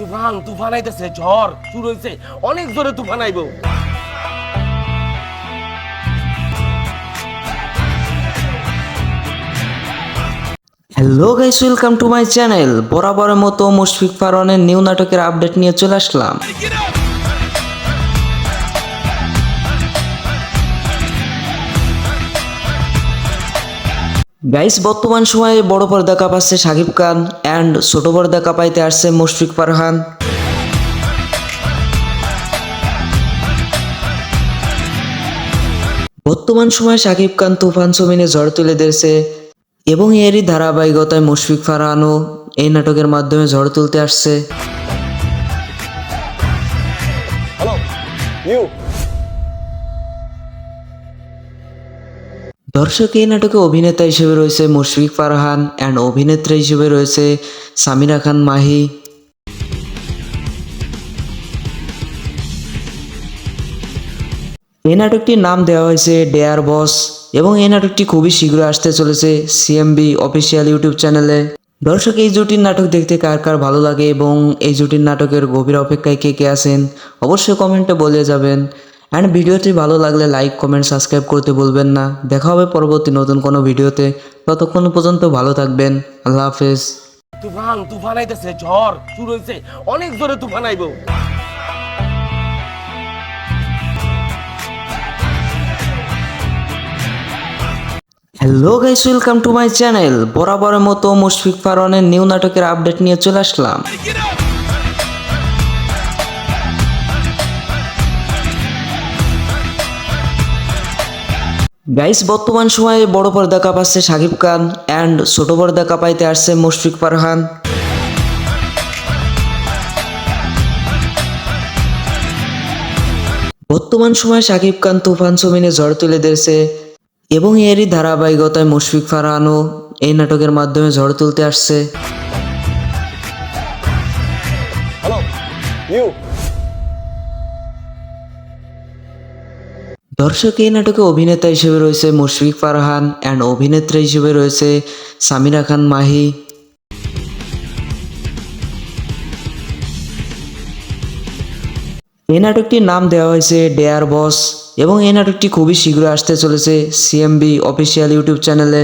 তুফান তুফান আইতেছে, ঝড় শুরু হইছে, অনেক জোরে তুফান আইবো। Hello guys, welcome to my channel. বরাবরের মতো মুশফিক ফারহানের নিউ নাটকের আপডেট নিয়ে চলে আসলাম। গাইস, বর্তমান সময়ে বড় পর্দা কাঁপাচ্ছে শাকিব খান অ্যান্ড ছোট পর্দা কাঁপাইতে আসছে মুশফিক ফারহান। বর্তমান সময়ে শাকিব খান তুফান ছবি নিয়ে ঝড় তুলে দিয়েছে এবং এরই ধারাবাহিকতায় মুশফিক ফারহানও এই নাটকের মাধ্যমে ঝড় তুলতে আসছে। দর্শক, এই নাটকে অভিনেতা হিসেবে রয়েছে মুশফিক ফারহান অ্যান্ড অভিনেত্রী হিসেবে রয়েছে সামিরা খান মাহি। এই নাটকটির নাম দেওয়া হয়েছে ডেয়ার বস এবং এই নাটকটি খুবই শীঘ্রই আসতে চলেছে সিএমবি অফিসিয়াল ইউটিউব চ্যানেলে। দর্শক, এই জুটির নাটক দেখতে কার কার ভালো লাগে এবং এই জুটির নাটকের গভীর অপেক্ষায় কে কে আছেন অবশ্যই কমেন্টে বলে যাবেন। অ্যান্ড ভিডিওটি ভালো লাগলে লাইক কমেন্ট সাবস্ক্রাইব করতে ভুলবেন না। দেখা হবে পরবর্তী নতুন কোনো ভিডিওতে। ততক্ষণ পর্যন্ত ভালো থাকবেন। আল্লাহ হাফেজ। তুফান তুফান আইতেছে, ঝড় শুরু হইছে, অনেক জোরে তুফান আইবো। Hello guys, welcome to my channel. বরাবরের মতো মুশফিক ফারহানের নিউ নাটকের আপডেট নিয়ে চলে আসলাম। গাইস, বর্তমান সময়ে বড় পর্দা কাঁপাচ্ছে শাকিব খান অ্যান্ড ছোট পর্দা কাঁপাইতে আসছে মুশফিক ফারহান। বর্তমান সময়ে শাকিব খান তুফান ছবি নিয়ে ঝড় তুলে দিয়েছে এবং এরই ধারাবাহিকতায় মুশফিক ফারহানও এই নাটকের মাধ্যমে ঝড় তুলতে আসছে। দর্শক, এই নাটকে অভিনেতা হিসেবে রয়েছে মুশফিক ফারহান অ্যান্ড অভিনেত্রী হিসেবে রয়েছে সামিরা খান মাহি। এই নাটকটির নাম দেওয়া হয়েছে ডেয়ার বস এবং এই নাটকটি খুবই শীঘ্রই আসতে চলেছে সিএমবি অফিসিয়াল ইউটিউব চ্যানেলে।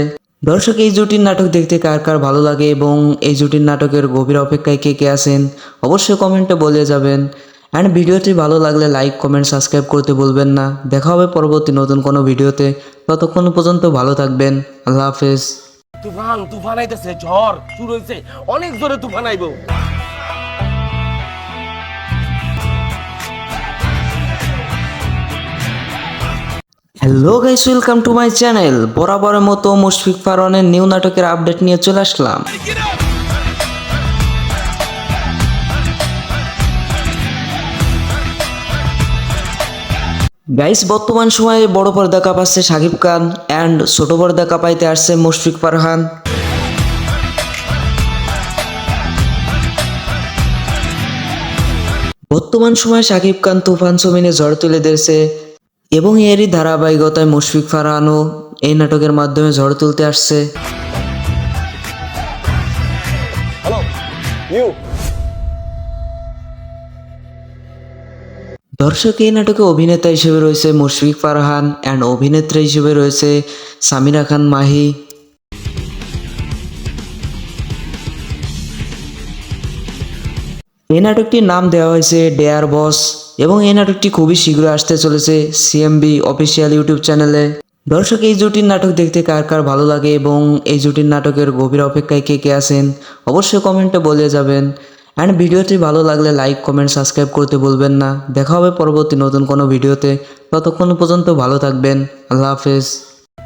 দর্শক, এই জুটির নাটক দেখতে কার কার ভালো লাগে এবং এই জুটির নাটকের গভীর অপেক্ষায় কে কে আছেন অবশ্যই কমেন্টে বলে যাবেন। অ্যান্ড ভিডিওটি ভালো লাগলে লাইক কমেন্ট সাবস্ক্রাইব করতে ভুলবেন না। দেখা হবে পরবর্তী নতুন কোনো ভিডিওতে। ততক্ষণ পর্যন্ত ভালো থাকবেন। আল্লাহ হাফেজ। তুফান তুফান আইতেছে, ঝড় শুরু হইছে, অনেক জোরে তুফান আইবো। Hello guys, welcome to my channel. বরাবরের মতো মুশফিক ফারহানের নিউ নাটকের আপডেট নিয়ে চলে আসলাম। গাইস, বর্তমান সময়ে বড় পর্দা কাঁপাচ্ছে শাকিব খান অ্যান্ড ছোট পর্দা কাঁপাইতে আসছে মুশফিক ফারহান। বর্তমান সময়ে শাকিব খান তুফান ছবি নিয়ে ঝড় তুলে দিয়েছে এবং এরই ধারাবাহিকতায় মুশফিক ফারহানও এই নাটকের মাধ্যমে ঝড় তুলতে আসছে। দর্শক, এই নাটকে অভিনেতা হিসেবে রয়েছে মুশফিক ফারহান অ্যান্ড অভিনেত্রী হিসেবে রয়েছে সামিরা খান মাহি। এই নাটকটির নাম দেওয়া হয়েছে ডেয়ার বস এবং এই নাটকটি খুবই শীঘ্রই আসতে চলেছে সিএমবি অফিসিয়াল ইউটিউব চ্যানেলে। দর্শক, এই জুটির নাটক দেখতে কার কার ভালো লাগে এবং এই জুটির নাটকের গভীর অপেক্ষায় কে কে আছেন অবশ্যই কমেন্টে বলে যাবেন। অ্যান্ড ভিডিওটি ভালো লাগলে লাইক কমেন্ট সাবস্ক্রাইব করতে ভুলবেন না। দেখা হবে পরবর্তী নতুন কোনো ভিডিওতে। ততক্ষণ পর্যন্ত ভালো থাকবেন। আল্লাহ হাফেজ।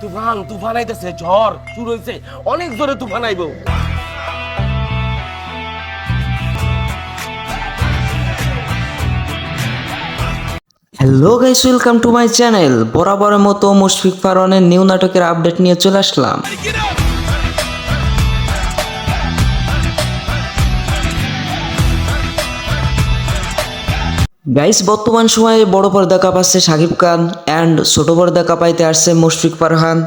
তুফান তুফান আইতেছে, ঝড় শুরু হইছে, অনেক জোরে তুফান আইবো। Hello guys, welcome to my channel. বরাবরের মতো মুশফিক ফারহানের নিউ নাটকের আপডেট নিয়ে চলে আসলাম। গাইস, বর্তমান সময়ে বড় পর্দা কাঁপাচ্ছে শাকিব খান অ্যান্ড ছোট পর্দা কাঁপাইতে আসছে মুশফিক ফারহান।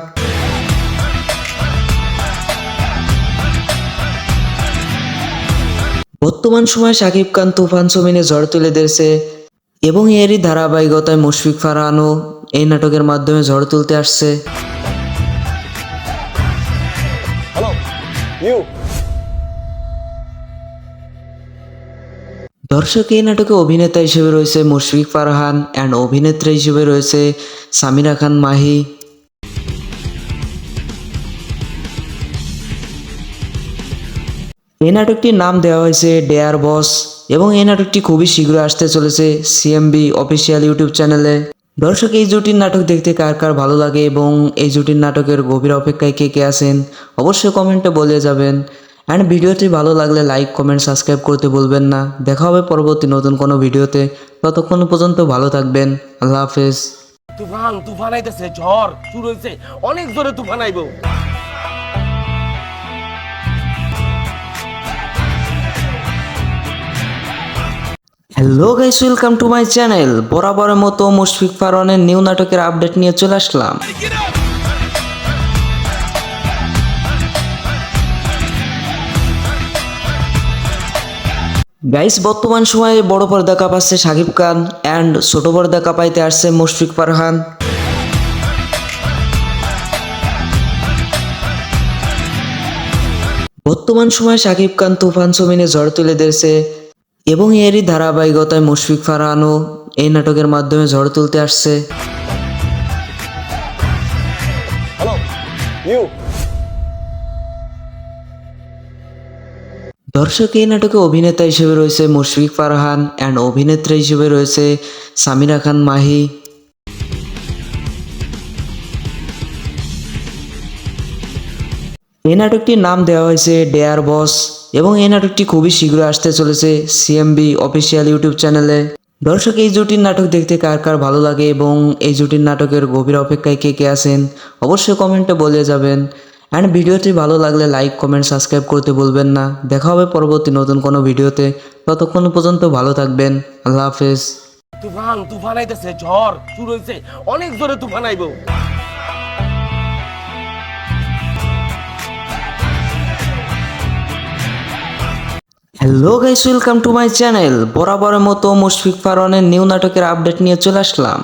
বর্তমান সময়ে শাকিব খান তুফান ছবিনে ঝড় তুলে দিয়েছে এবং এরই ধারাবাহিকতায় মুশফিক ফারহানও এই নাটকের মাধ্যমে ঝড় তুলতে আসছে। হ্যালো ইউ দর্শক এই নাটকে অভিনেতা হিসেবে রয়েছে মুশফিক ফারহান অ্যান্ড অভিনেত্রী হিসেবে রয়েছে সামিরা খান মাহি। এই নাটকটির নাম দেওয়া হয়েছে ডেয়ার বস এবং এই নাটকটি খুবই শীঘ্রই আসতে চলেছে সিএমবি অফিসিয়াল ইউটিউব চ্যানেলে। দর্শক এই জুটির নাটক দেখতে কার কার ভালো লাগে এবং এই জুটির নাটকের গভীর অপেক্ষায় কে কে আছেন অবশ্যই কমেন্টে বলে যাবেন। অ্যান্ড ভিডিওটি ভালো লাগলে লাইক কমেন্ট সাবস্ক্রাইব করতে ভুলবেন না। দেখা হবে পরবর্তী নতুন কোনো ভিডিওতে, ততক্ষণ পর্যন্ত ভালো থাকবেন। আল্লাহ হাফেজ। তুফান আইতেছে, ঝড় শুরু হয়েছে, অনেক জোরে তুফান আইবো। Hello guys, welcome to my channel. বরাবরের মতো মুশফিক ফারহানের নিউ নাটকের আপডেট নিয়ে চলে আসলাম। গাইস বর্তমান সময়ে বড় পর্দা কাঁপাচ্ছে শাকিব খান অ্যান্ড ছোট পর্দা কাঁপাইতে আসছে মুশফিক ফারহান। বর্তমান সময়ে শাকিব খান তুফান ছবিনে ঝড় তুলে দিয়েছে এবং এরই ধারাবাহিকতায় মুশফিক ফারহানও এই নাটকের মাধ্যমে ঝড় তুলতে আসছে। হ্যালো ইউ দর্শক এই নাটকে অভিনেতা হিসেবে রয়েছে মুশফিক ফারহান অ্যান্ড অভিনেত্রী হিসেবে রয়েছে সামিরা খান মাহি। এই নাটকটির নাম দেওয়া হয়েছে ডেয়ার বস এবং এই নাটকটি খুবই শীঘ্রই আসতে চলেছে সিএমবি অফিসিয়াল ইউটিউব চ্যানেলে। দর্শক এই জুটির নাটক দেখতে কার কার ভালো লাগে এবং এই জুটির নাটকের গভীর অপেক্ষায় কে কে আছেন অবশ্যই কমেন্টে বলে যাবেন। অ্যান্ড ভিডিওটি ভালো লাগলে লাইক কমেন্ট সাবস্ক্রাইব করতে ভুলবেন না। দেখা হবে পরবর্তী নতুন কোনো ভিডিওতে, ততক্ষণ পর্যন্ত ভালো থাকবেন। আল্লাহ হাফেজ। তুফান আইতেছে, ঝড় শুরু হয়েছে, অনেক জোরে তুফান আইবো। Hello guys, welcome to my channel. বরাবরের মতো মুশফিক ফারহানের নিউ নাটকের আপডেট নিয়ে চলে আসলাম।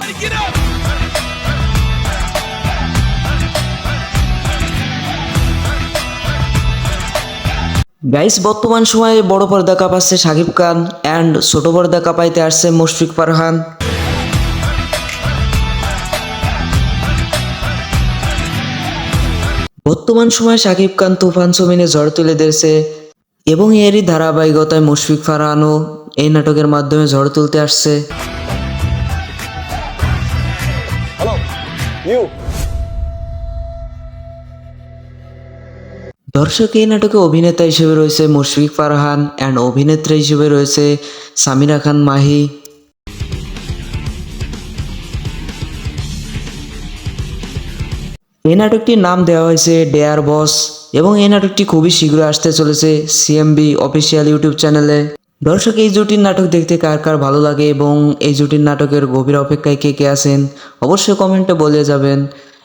গাইস বর্তমান সময়ে বড় পর্দা কাঁপাচ্ছে শাকিব খান অ্যান্ড ছোট পর্দা কাঁপাইতে আসছে মুশফিক ফারহান। বর্তমান সময়ে শাকিব খান তুফান ছবিনে ঝড় তুলে দিয়েছে এবং এরই ধারাবাহিকতায় মুশফিক ফারহানও এই নাটকের মাধ্যমে ঝড় তুলতে আসছে। হ্যালো ইউ দর্শক এই নাটকে অভিনেতা হিসেবে রয়েছে মুশফিক ফারহান অ্যান্ড অভিনেত্রী হিসেবে রয়েছে সামিরা খান মাহি। এই নাটকটির নাম দেওয়া হয়েছে ডেয়ার বস এবং এই নাটকটি খুবই শীঘ্রই আসতে চলেছে সিএমবি অফিসিয়াল ইউটিউব চ্যানেলে। দর্শক এই জুটির নাটক দেখতে কার কার ভালো লাগে এবং এই জুটির নাটকের গভীর অপেক্ষায় কে কে আছেন অবশ্যই কমেন্টে বলে যাবেন।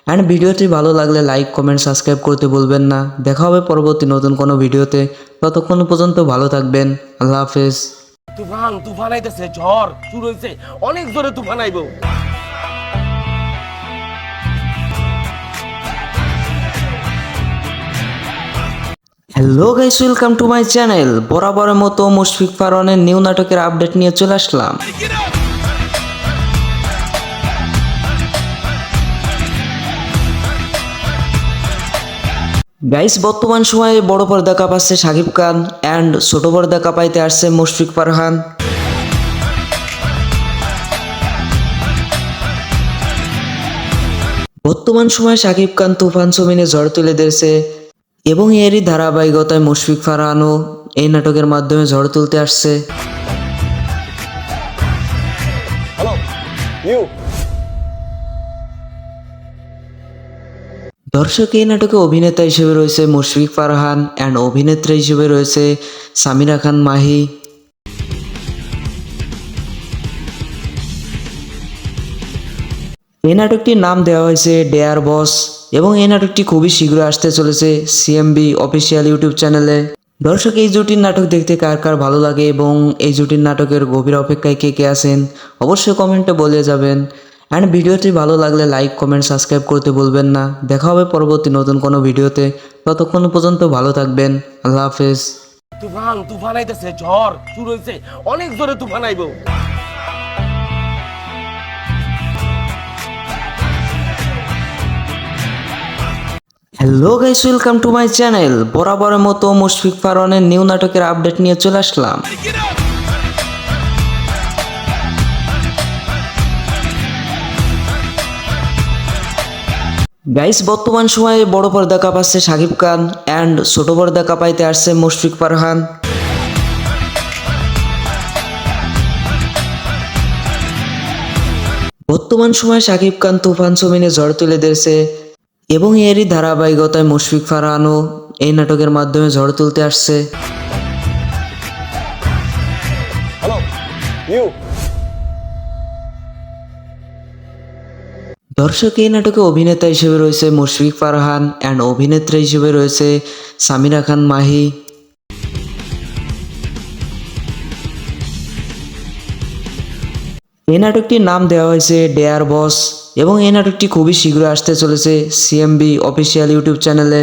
অ্যান্ড ভিডিওটি ভালো লাগলে লাইক কমেন্ট সাবস্ক্রাইব করতে ভুলবেন না। দেখা হবে পরবর্তী নতুন কোনো ভিডিওতে, ততক্ষণ পর্যন্ত ভালো থাকবেন। আল্লাহ হাফেজ। তুফান আইতেছে, ঝড় শুরু হয়েছে, অনেক জোরে তুফান আইবো। Hello guys, welcome to my channel. বরাবরের মতো মুশফিক ফারহানের নিউ নাটকের আপডেট নিয়ে চলে আসলাম। গাইস বর্তমান সময়ে বড় পর্দা কাঁপাচ্ছে শাকিব খান অ্যান্ড ছোট পর্দা কাঁপাইতে আসছে মুশফিক ফারহান। বর্তমান সময়ে শাকিব খান তুফান ছবিনে ঝড় তুলে দিয়েছে এবং এরই ধারাবাহিকতায় মুশফিক ফারহানও এই নাটকের মাধ্যমে ঝড় তুলতে আসছে। হ্যালো ইউ দর্শক এই নাটকে অভিনেতা হিসেবে রয়েছে মুশফিক ফারহান অ্যান্ড অভিনেত্রী হিসেবে রয়েছে সামিরা খান মাহি। এই নাটকটির নাম দেওয়া হয়েছে ডেয়ার বস এবং এই নাটকটি খুবই শীঘ্রই আসতে চলেছে সিএমবি অফিসিয়াল ইউটিউব চ্যানেলে। দর্শক এই জুটির নাটক দেখতে কার কার ভালো লাগে এবং এই জুটির নাটকের গভীর অপেক্ষায় কে কে আছেন অবশ্যই কমেন্টে বলে যাবেন। অ্যান্ড ভিডিওটি ভালো লাগলে লাইক কমেন্ট সাবস্ক্রাইব করতে ভুলবেন না। দেখা হবে পরবর্তী নতুন কোনো ভিডিওতে, ততক্ষণ পর্যন্ত ভালো থাকবেন। আল্লাহ হাফেজ। তুফান আইতেছে, ঝড় শুরু হয়েছে, অনেক জোরে তুফান আইবো। Hello guys, welcome to my channel. বরাবরের মতো মুশফিক ফারহানের নিউ নাটকের আপডেট নিয়ে চলে আসলাম। গাইস, বর্তমান সময়ে বড় পর্দা কাঁপাচ্ছে শাকিব খান অ্যান্ড ছোট পর্দা কাঁপাইতে আসছে মুশফিক ফারহান। বর্তমান সময়ে শাকিব খান তুফান ছবিনে ঝড় তুলে দিয়েছে এবং এরই ধারাবাহিকতায় মুশফিক ফারহানও এই নাটকের মাধ্যমে ঝড় তুলতে আসছে। দর্শক, এই নাটকে অভিনেতা হিসেবে রয়েছে মুশফিক ফারহান অ্যান্ড অভিনেত্রী হিসেবে রয়েছে সামিরা খান মাহি। এই নাটকটির নাম দেওয়া হয়েছে ডেয়ার বস এবং এই নাটকটি খুবই শীঘ্রই আসতে চলেছে সিএমবি অফিসিয়াল ইউটিউব চ্যানেলে।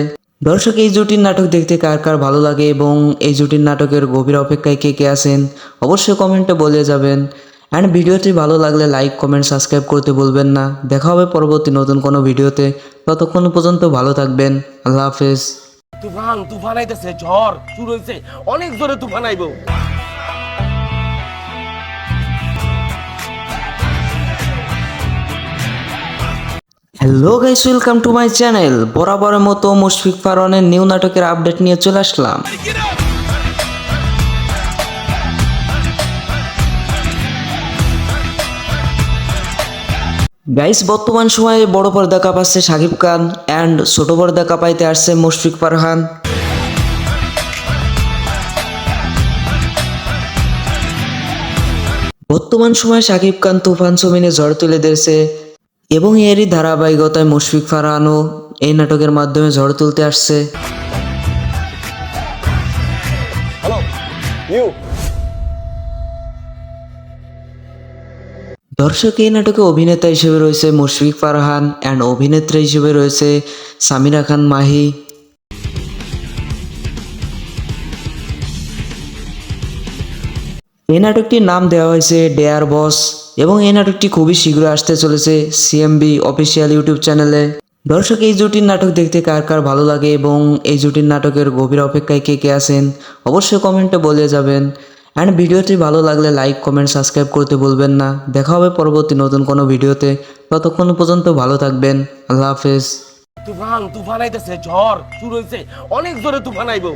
দর্শক, এই জুটির নাটক দেখতে কার কার ভালো লাগে এবং এই জুটির নাটকের গভীর অপেক্ষায় কে কে আছেন অবশ্যই কমেন্টে বলে যাবেন। অ্যান্ড ভিডিওটি ভালো লাগলে লাইক কমেন্ট সাবস্ক্রাইব করতে ভুলবেন না। দেখা হবে পরবর্তী নতুন কোনো ভিডিওতে, ততক্ষণ পর্যন্ত ভালো থাকবেন। আল্লাহ হাফেজ। তুফান আইতেছে, ঝড় শুরু হয়েছে, অনেক জোরে তুফান আইবো। Hello guys, welcome to my channel. বরাবরের মতো মুশফিক ফারহানের নিউ নাটকের আপডেট নিয়ে চলে আসলাম। গাইস, বর্তমান সময়ে বড় পর্দা কাঁপাচ্ছে শাকিব খান অ্যান্ড ছোট পর্দা কাঁপাইতে আসছে মুশফিক ফারহান। বর্তমান সময়ে শাকিব খান তুফান ছবিনে ঝড় তুলে দিয়েছে এবং এরই ধারাবাহিকতায় মুশফিক ফারহানও এই নাটকের মাধ্যমে ঝড় তুলতে আসছে। দর্শক, এই নাটকে অভিনেতা হিসেবে রয়েছে মুশফিক ফারহান অ্যান্ড অভিনেত্রী হিসেবে রয়েছে সামিরা খান মাহি। এই নাটকটির নাম দেওয়া হয়েছে ডেয়ার বস এবং এই নাটকটি খুবই শীঘ্রই আসতে চলেছে সিএমবি অফিসিয়াল ইউটিউব চ্যানেলে। দর্শক, এই জুটির নাটক দেখতে কার কার ভালো লাগে এবং এই জুটির নাটকের গভীর অপেক্ষায় কে কে আছেন অবশ্যই কমেন্টে বলে যাবেন। অ্যান্ড ভিডিওটি ভালো লাগলে লাইক কমেন্ট সাবস্ক্রাইব করতে ভুলবেন না। দেখা হবে পরবর্তী নতুন কোনো ভিডিওতে, ততক্ষণ পর্যন্ত ভালো থাকবেন। আল্লাহ হাফেজ। তুফান আইতেছে, ঝড় শুরু হয়েছে, অনেক জোরে তুফান আইবো।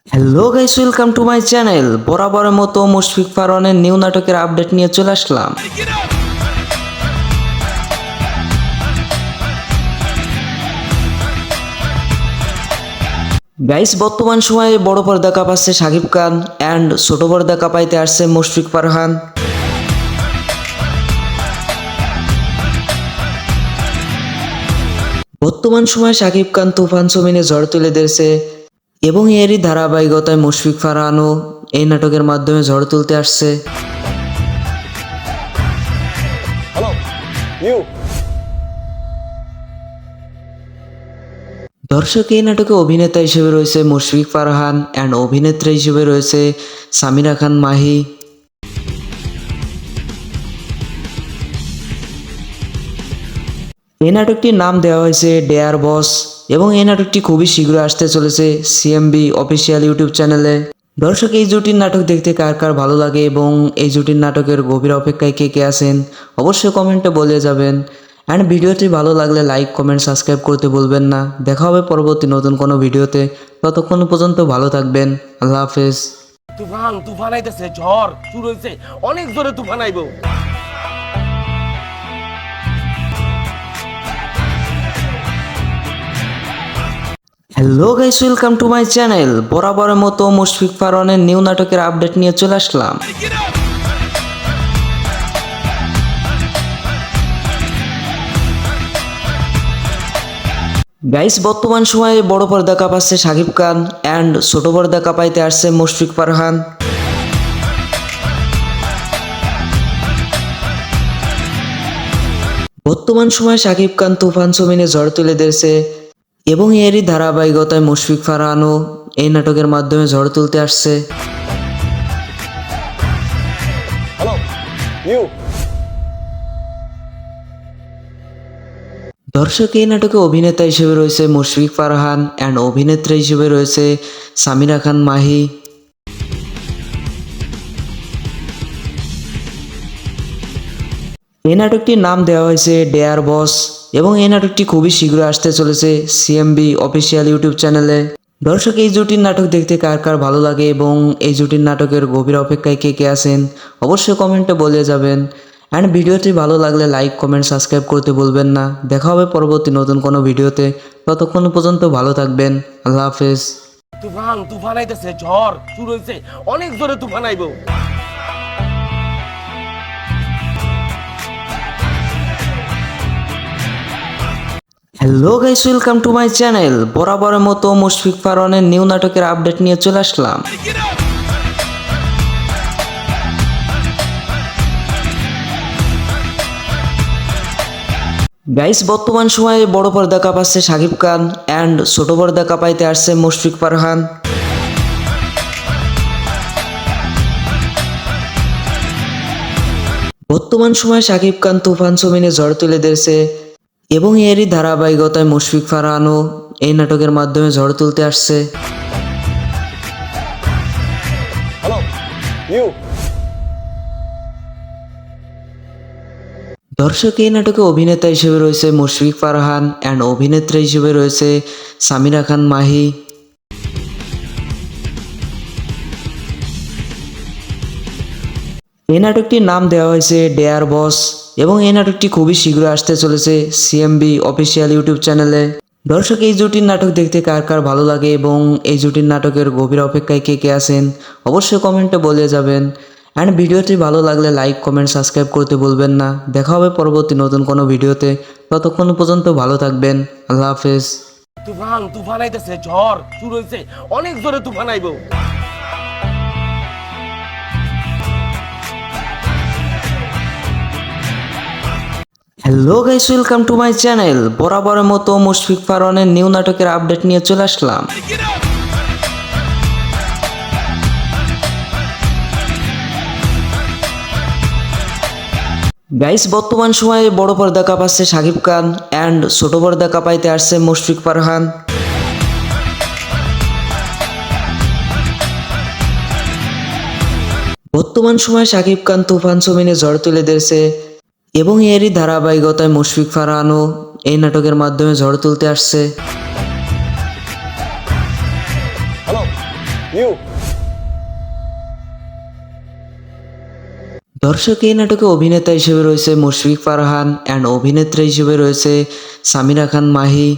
Hello guys, welcome to my channel. বরাবরের মতো মুশফিক ফারহানের নিউ নাটকের আপডেট নিয়ে চলে আসলাম। গাইস, বর্তমান সময়ে বড় পর্দা কাঁপাচ্ছে শাকিব খান অ্যান্ড ছোট পর্দা কাঁপাইতে আসছে মুশফিক ফারহান। বর্তমান সময়ে শাকিব খান তুফান ছবিনে ঝড় তুলে দিয়েছে এবং এরই ধারাবাহিকতায় মুশফিক ফারহানও এই নাটকের মাধ্যমে ঝড় তুলতে আসছে। দর্শক, এই নাটকে অভিনেতা হিসেবে রয়েছে মুশফিক ফারহান অ্যান্ড অভিনেত্রী হিসেবে রয়েছে সামিরা খান মাহি। এই নাটকটির নাম দেওয়া হয়েছে ডেয়ার বস এবং এই নাটকটি খুবই শীঘ্রই আসতে চলেছে সিএমবি অফিসিয়াল ইউটিউব চ্যানেলে। দর্শক, এই জুটির নাটক দেখতে কার কার ভালো লাগে এবং এই জুটির নাটকের গভীর অপেক্ষায় কে কে আছেন অবশ্যই কমেন্টে বলে যাবেন। অ্যান্ড ভিডিওটি ভালো লাগলে লাইক কমেন্ট সাবস্ক্রাইব করতে ভুলবেন না। দেখা হবে পরবর্তী নতুন কোনো ভিডিওতে, ততক্ষণ পর্যন্ত ভালো থাকবেন। আল্লাহ হাফেজ। তুফান আইতেছে, ঝড় শুরু হয়েছে, অনেক জোরে তুফান আইবো। Hello guys, welcome to my channel. বরাবরের মতো মুশফিক ফারহানের নিউ নাটকের আপডেট নিয়ে চলে আসলাম। গাইস, বর্তমান সময়ে বড় পর্দা কাঁপাচ্ছে শাকিব খান অ্যান্ড ছোট পর্দা কাঁপাইতে আসছে মুশফিক ফারহান। বর্তমান সময়ে শাকিব খান তুফান ছবিনে ঝড় তুলে দিয়েছে এবং এরই ধারাবাহিকতায় মুশফিক ফারহানও এই নাটকের মাধ্যমে ঝড় তুলতে আসছে। দর্শক, এই নাটকে অভিনেতা হিসেবে রয়েছে মুশফিক ফারহান অ্যান্ড অভিনেত্রী হিসেবে রয়েছে সামিরা খান মাহি। এই নাটকটির নাম দেওয়া হয়েছে ডেয়ার বস এবং এই নাটকটি খুবই শীঘ্রই আসতে চলেছে সিএমবি অফিসিয়াল ইউটিউব চ্যানেলে। দর্শক, এই জুটির নাটক দেখতে কার কার ভালো লাগে এবং এই জুটির নাটকের গভীর অপেক্ষায় কে কে আছেন অবশ্যই কমেন্টে বলে যাবেন। অ্যান্ড ভিডিওটি ভালো লাগলে লাইক কমেন্ট সাবস্ক্রাইব করতে ভুলবেন না। দেখা হবে পরবর্তী নতুন কোনো ভিডিওতে। ততক্ষণ পর্যন্ত ভালো থাকবেন। আল্লাহ হাফেজ। তুফান আইতেছে, ঝড় শুরু হয়েছে, অনেক জোরে তুফান আইবো। Hello guys, welcome to my channel. বরাবরের মতো মুশফিক ফারহানের নিউ নাটকের আপডেট নিয়ে চলে আসলাম। গাইস, বর্তমান সময়ে বড় পর্দা কাঁপাচ্ছে শাকিব খান অ্যান্ড ছোট পর্দা কাঁপাইতে আসছে মুশফিক ফারহান। বর্তমান সময়ে শাকিব খান তুফান ছবিনে ঝড় তুলে দিয়েছে এবং এরই ধারাবাহিকতায় মুশফিক ফারহানও এই নাটকের মাধ্যমে ঝড় তুলতে আসছে। দর্শক, এই নাটকে অভিনেতা হিসেবে রয়েছে মুশফিক ফারহান অ্যান্ড অভিনেত্রী হিসেবে রয়েছে সামিরা খান মাহি। এই নাটকটির নাম দেওয়া হয়েছে ডেয়ার বস এবং এই নাটকটি খুবই শীঘ্রই আসতে চলেছে সিএমবি অফিসিয়াল ইউটিউব চ্যানেলে। দর্শক, এই জুটির নাটক দেখতে কার কার ভালো লাগে এবং এই জুটির নাটকের গভীর অপেক্ষায় কে কে আছেন অবশ্যই কমেন্টে বলে যাবেন। অ্যান্ড ভিডিওটি ভালো লাগলে লাইক কমেন্ট সাবস্ক্রাইব করতে ভুলবেন না। দেখা হবে পরবর্তী নতুন কোনো ভিডিওতে। ততক্ষণ পর্যন্ত ভালো থাকবেন। আল্লাহ হাফেজ। তুফান আইতেছে, ঝড় শুরু হয়েছে, অনেক জোরে তুফান আইবো। Hello guys, welcome to my channel. বরাবরের মতো মুশফিক ফারহানের নিউ নাটকের আপডেট নিয়ে চলে আসলাম। গাইস, বর্তমান সময়ে বড় পর্দা কাঁপাচ্ছে শাকিব খান অ্যান্ড ছোট পর্দা কাঁপাইতে আসছে মুশফিক ফারহান। বর্তমান সময়ে শাকিব খান তুফান ছবিনে ঝড় তুলে দিয়েছে এবং এরই ধারাবাহিকতায় মুশফিক ফারহানও এই নাটকের মাধ্যমে ঝড় তুলতে আসছে। দর্শক, এই নাটকে অভিনেতা হিসেবে রয়েছে মুশফিক ফারহান অ্যান্ড অভিনেত্রী হিসেবে রয়েছে সামিরা খান মাহি।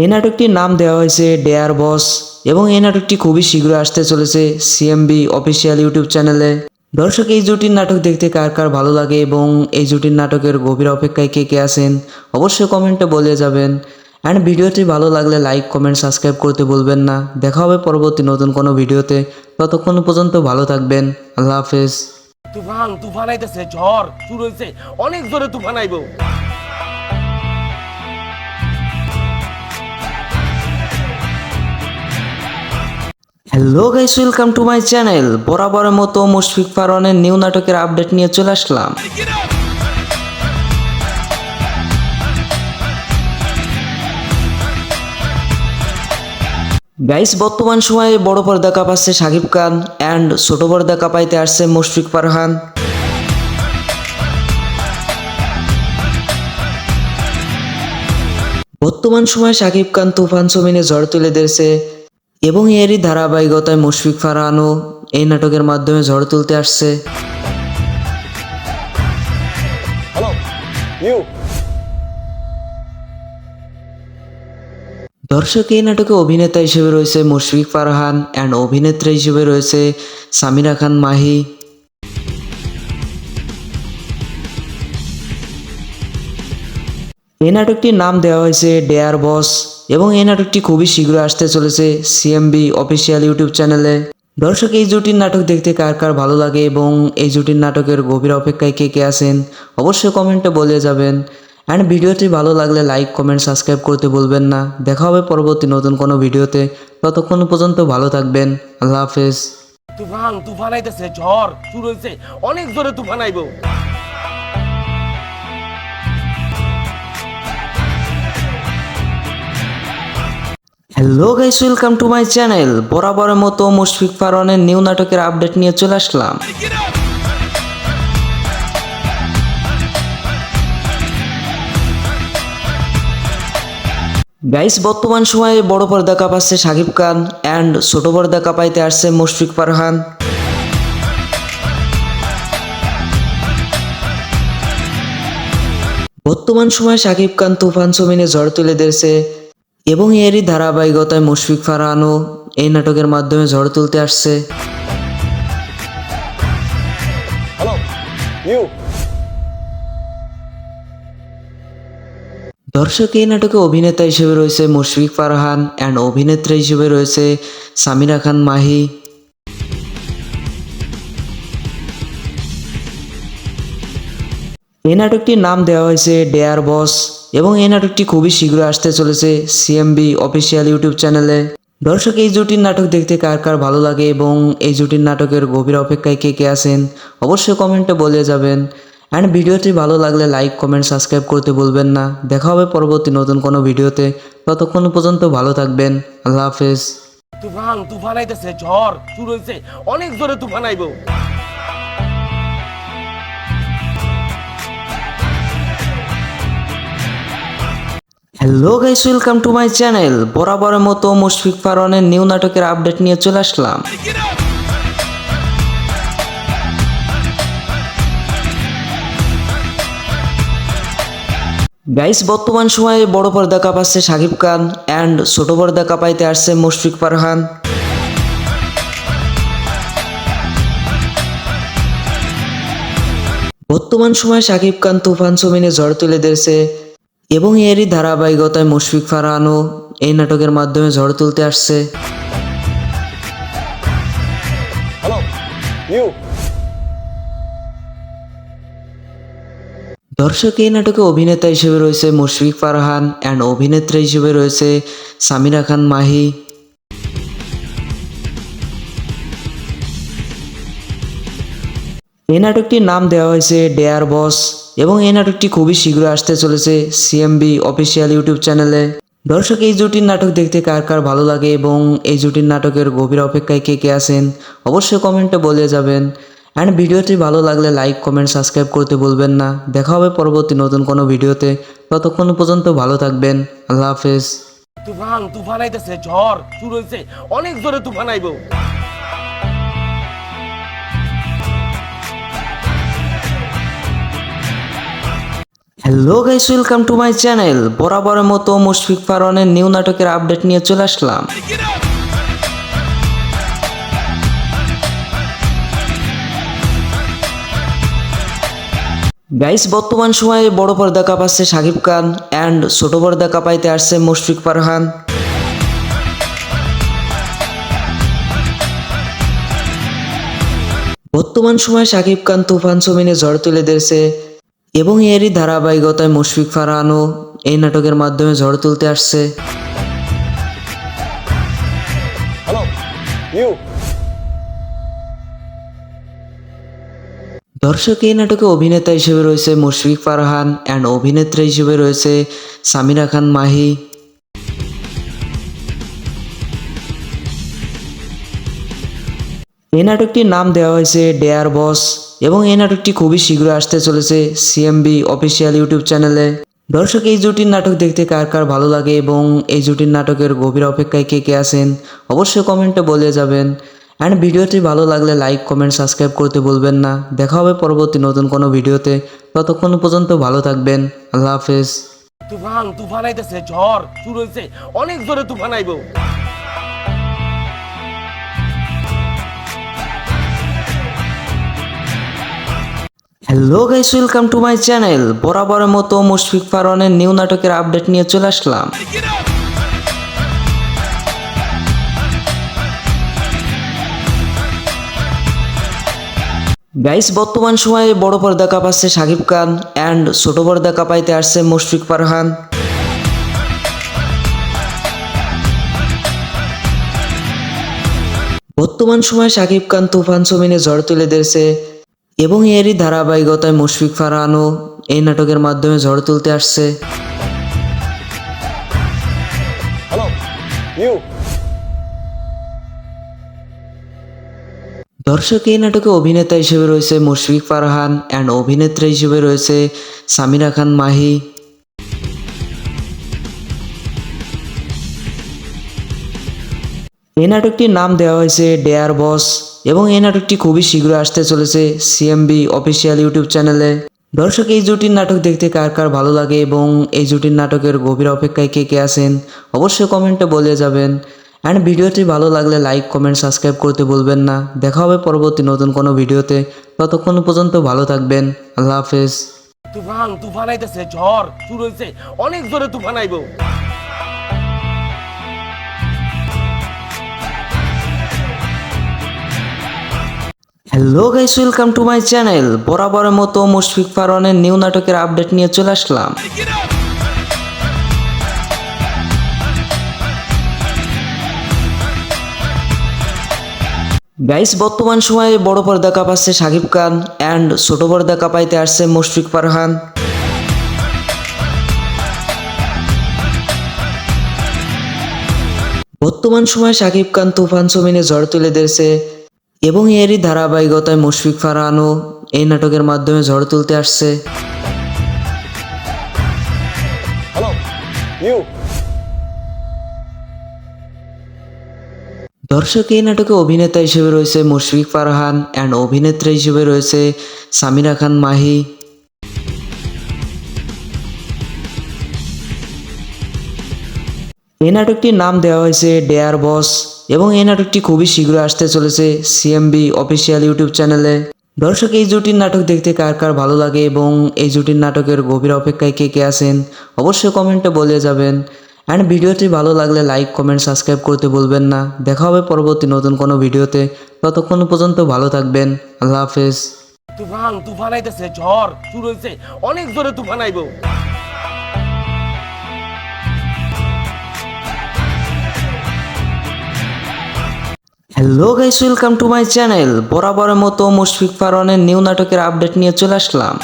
এই নাটকটির নাম দেওয়া হয়েছে ডেয়ার বস এবং এই নাটকটি খুবই শীঘ্রই আসতে চলেছে সিএমবি অফিসিয়াল ইউটিউব চ্যানেলে। দর্শক, এই জুটির নাটক দেখতে কার কার ভালো লাগে এবং এই জুটির নাটকের গভীর অপেক্ষায় কে কে আছেন অবশ্যই কমেন্টে বলে যাবেন। অ্যান্ড ভিডিওটি ভালো লাগলে লাইক কমেন্ট সাবস্ক্রাইব করতে ভুলবেন না। দেখা হবে পরবর্তী নতুন কোনো ভিডিওতে। ততক্ষণ পর্যন্ত ভালো থাকবেন। আল্লাহ হাফেজ। তুফান আইতেছে, ঝড় শুরু হয়েছে, অনেক জোরে তুফান আইবো। Hello guys, welcome to my channel. বরাবরের মতো মুশফিক ফারহানের নিউ নাটকের আপডেট নিয়ে চলে আসলাম। গাইস, বর্তমান সময়ে বড় পর্দা কাঁপাচ্ছে শাকিব খান অ্যান্ড ছোট পর্দা কাঁপাইতে আসছে মুশফিক ফারহান। বর্তমান সময়ে শাকিব খান তুফান ছবিনে ঝড় তুলে দিয়েছে এবং এরই ধারাবাহিকতায় মুশফিক ফারহানও এই নাটকের মাধ্যমে ঝড় তুলতে আসছে। দর্শক, এই নাটকে অভিনেতা হিসেবে রয়েছে মুশফিক ফারহান অ্যান্ড অভিনেত্রী হিসেবে রয়েছে সামিরা খান মাহি। এই নাটকটির নাম দেওয়া হয়েছে ডেয়ার বস এবং এই নাটকটি খুবই শীঘ্রই আসতে চলেছে সিএমবি অফিসিয়াল ইউটিউব চ্যানেলে। দর্শক, এই জুটির নাটক দেখতে কার কার ভালো লাগে এবং এই জুটির নাটকের গভীর অপেক্ষায় কে কে আছেন অবশ্যই কমেন্টে বলে যাবেন। অ্যান্ড ভিডিওটি ভালো লাগলে লাইক কমেন্ট সাবস্ক্রাইব করতে ভুলবেন না। দেখা হবে পরবর্তী নতুন কোনো ভিডিওতে। ততক্ষণ পর্যন্ত ভালো থাকবেন। আল্লাহ হাফেজ। তুফান আইতেছে, ঝড় শুরু হয়েছে, অনেক জোরে তুফান আইবো। Hello guys, welcome to my channel. বরাবরের মতো মুশফিক ফারহানের নিউ নাটকের আপডেট নিয়ে চলে আসলাম। গাইস, বর্তমান সময়ে বড় পর্দা কাঁপাচ্ছে শাকিব খান অ্যান্ড ছোট পর্দা কাঁপাইতে আসছে মুশফিক ফারহান। বর্তমান সময়ে শাকিব খান তুফান ছবিনে ঝড় তুলে দিয়েছে এবং এরই ধারাবাহিকতায় মুশফিক ফারহানও এই নাটকের মাধ্যমে ঝড় তুলতে আসছে। দর্শক, এই নাটকে অভিনেতা হিসেবে রয়েছে মুশফিক ফারহান অ্যান্ড অভিনেত্রী হিসেবে রয়েছে সামিরা খান মাহি। এই নাটকটির নাম দেওয়া হয়েছে ডেয়ার বস এবং এই নাটকটি খুবই শীঘ্রই আসতে চলেছে সিএমবি অফিসিয়াল ইউটিউব চ্যানেলে। দর্শক, এই জুটির নাটক দেখতে কার কার ভালো লাগে এবং এই জুটির নাটকের গভীর অপেক্ষায় কে কে আছেন অবশ্যই কমেন্টে বলে যাবেন। অ্যান্ড ভিডিওটি ভালো লাগলে লাইক কমেন্ট সাবস্ক্রাইব করতে ভুলবেন না। দেখা হবে পরবর্তী নতুন কোনো ভিডিওতে। ততক্ষণ পর্যন্ত ভালো থাকবেন। আল্লাহ হাফেজ। তুফান আইতেছে, ঝড় শুরু হয়েছে, অনেক জোরে তুফান আইবো। Hello guys, welcome to my channel. বরাবরের মতো মুশফিক ফারহানের নিউ নাটকের আপডেট নিয়ে চলে আসলাম। গাইস, বর্তমান সময়ে বড় পর্দা কাঁপাচ্ছে শাকিব খান অ্যান্ড ছোট পর্দা কাঁপাইতে আসছে মুশফিক ফারহান। বর্তমান সময়ে শাকিব খান তুফান ছবিনে ঝড় তুলে দিয়েছে এবং এরই ধারাবাহিকতায় মুশফিক ফারহানও এই নাটকের মাধ্যমে ঝড় তুলতে আসছে। দর্শক, এই নাটকে অভিনেতা হিসেবে রয়েছে মুশফিক ফারহান অ্যান্ড অভিনেত্রী হিসেবে রয়েছে সামিরা খান মাহি। এই নাটকটির নাম দেওয়া হয়েছে ডেয়ার বস এবং এই নাটকটি খুবই শীঘ্রই আসতে চলেছে সিএমবি অফিসিয়াল ইউটিউব চ্যানেলে। দর্শক, এই জুটির নাটক দেখতে কার কার ভালো লাগে এবং এই জুটির নাটকের গভীর অপেক্ষায় কে কে আছেন অবশ্যই কমেন্টে বলে যাবেন। অ্যান্ড ভিডিওটি ভালো লাগলে লাইক কমেন্ট সাবস্ক্রাইব করতে ভুলবেন না। দেখা হবে পরবর্তী নতুন কোনো ভিডিওতে। ততক্ষণ পর্যন্ত ভালো থাকবেন। আল্লাহ হাফেজ। তুফান আইতেছে, ঝড় শুরু হয়েছে, অনেক জোরে তুফান আইবো। Hello guys, welcome to my channel. বরাবরের মতো মুশফিক ফারহানের নিউ নাটকের আপডেট নিয়ে চলে আসলাম। গাইস, বর্তমান সময়ে বড় পর্দা কাঁপাচ্ছে শাকিব খান অ্যান্ড ছোট পর্দা কাঁপাইতে আসছে মুশফিক ফারহান। বর্তমান সময়ে শাকিব খান তুফান ছবিনে ঝড় তুলে দিয়েছে এবং এরই ধারাবাহিকতায় মুশফিক ফারহানও এই নাটকের মাধ্যমে ঝড় তুলতে আসছে। দর্শক, এই নাটকে অভিনেতা হিসেবে রয়েছে মুশফিক ফারহান অ্যান্ড অভিনেত্রী হিসেবে রয়েছে সামিরা খান মাহি। এই নাটকটির নাম দেওয়া হয়েছে ডেয়ার বস এবং এই নাটকটি খুবই শীঘ্রই আসতে চলেছে সিএমবি অফিসিয়াল ইউটিউব চ্যানেলে। দর্শক, এই জুটির নাটক দেখতে কার কার ভালো লাগে এবং এই জুটির নাটকের গভীর অপেক্ষায় কে কে আছেন অবশ্যই কমেন্টে বলে যাবেন। অ্যান্ড ভিডিওটি ভালো লাগলে লাইক কমেন্ট সাবস্ক্রাইব করতে ভুলবেন না। দেখা হবে পরবর্তী নতুন কোনো ভিডিওতে। ততক্ষণ পর্যন্ত ভালো থাকবেন। আল্লাহ হাফেজ। তুফান আইতেছে, ঝড় শুরু হয়েছে, অনেক জোরে তুফান আইবো। Hello guys, welcome to my channel. বরাবরের মতো মুশফিক ফারহানের নিউ নাটকের আপডেট নিয়ে চলে আসলাম। গাইস, বর্তমান সময়ে বড় পর্দা কাঁপাচ্ছে শাকিব খান অ্যান্ড ছোট পর্দা কাঁপাইতে আসছে মুশফিক ফারহান। বর্তমান সময়ে শাকিব খান তুফান জমিনে ঝড় তুলে দিয়েছে এবং এরই ধারাবাহিকতায় মুশফিক ফারহানও এই নাটকের মাধ্যমে ঝড় তুলতে আসছে। দর্শক, এই নাটকে অভিনেতা হিসেবে রয়েছে মুশফিক ফারহান অ্যান্ড অভিনেত্রী হিসেবে রয়েছে সামিরা খান মাহি। এই নাটকটির নাম দেওয়া হয়েছে ডেয়ার বস এবং এই নাটকটি খুবই শীঘ্রই আসতে চলেছে সিএমবি অফিসিয়াল ইউটিউব চ্যানেলে। দর্শক, এই জুটির নাটক দেখতে কার কার ভালো লাগে এবং এই জুটির নাটকের গভীর অপেক্ষায় কে কে আছেন অবশ্যই কমেন্টে বলে যাবেন। অ্যান্ড ভিডিওটি ভালো লাগলে লাইক কমেন্ট সাবস্ক্রাইব করতে ভুলবেন না। দেখা হবে পরবর্তী নতুন কোনো ভিডিওতে। ততক্ষণ পর্যন্ত ভালো থাকবেন। আল্লাহ হাফেজ। তুফান আইতেছে, ঝড় শুরু হয়েছে, অনেক জোরে তুফান আইবো। Hello guys, welcome to my channel. বরাবরের মতো মুশফিক ফারহানের নিউ নাটকের আপডেট নিয়ে চলে আসলাম। গাইস, বর্তমান সময়ে বড় পর্দা কাঁপাচ্ছে শাকিব খান অ্যান্ড ছোট পর্দা কাঁপাইতে আসছে মুশফিক ফারহান। বর্তমান সময়ে শাকিব খান তুফান জমিনে ঝড় তুলে দিয়েছে এবং এরই ধারাবাহিকতায় মুশফিক ফারহানও এই নাটকের মাধ্যমে ঝড় তুলতে আসছে। দর্শক, এই নাটকে অভিনেতা হিসেবে রয়েছে মুশফিক ফারহান অ্যান্ড অভিনেত্রী হিসেবে রয়েছে সামিরা খান মাহি। এই নাটকটির নাম দেওয়া হয়েছে ডেয়ার বস এবং এই নাটকটি খুবই শীঘ্রই আসতে চলেছে সিএমবি অফিসিয়াল ইউটিউব চ্যানেলে। দর্শক, এই জুটির নাটক দেখতে কার কার ভালো লাগে এবং এই জুটির নাটকের গভীর অপেক্ষায় কে কে আছেন অবশ্যই কমেন্টে বলে যাবেন। অ্যান্ড ভিডিওটি ভালো লাগলে লাইক কমেন্ট সাবস্ক্রাইব করতে ভুলবেন না। দেখা হবে পরবর্তী নতুন কোনো ভিডিওতে। ততক্ষণ পর্যন্ত ভালো থাকবেন। আল্লাহ হাফেজ। তুফান আইতেছে, ঝড় শুরু হয়েছে, অনেক জোরে তুফান আইবো। Hello guys, welcome to my channel. বরাবরের মতো মুশফিক ফারহানের নিউ নাটকের আপডেট নিয়ে চলে আসলাম।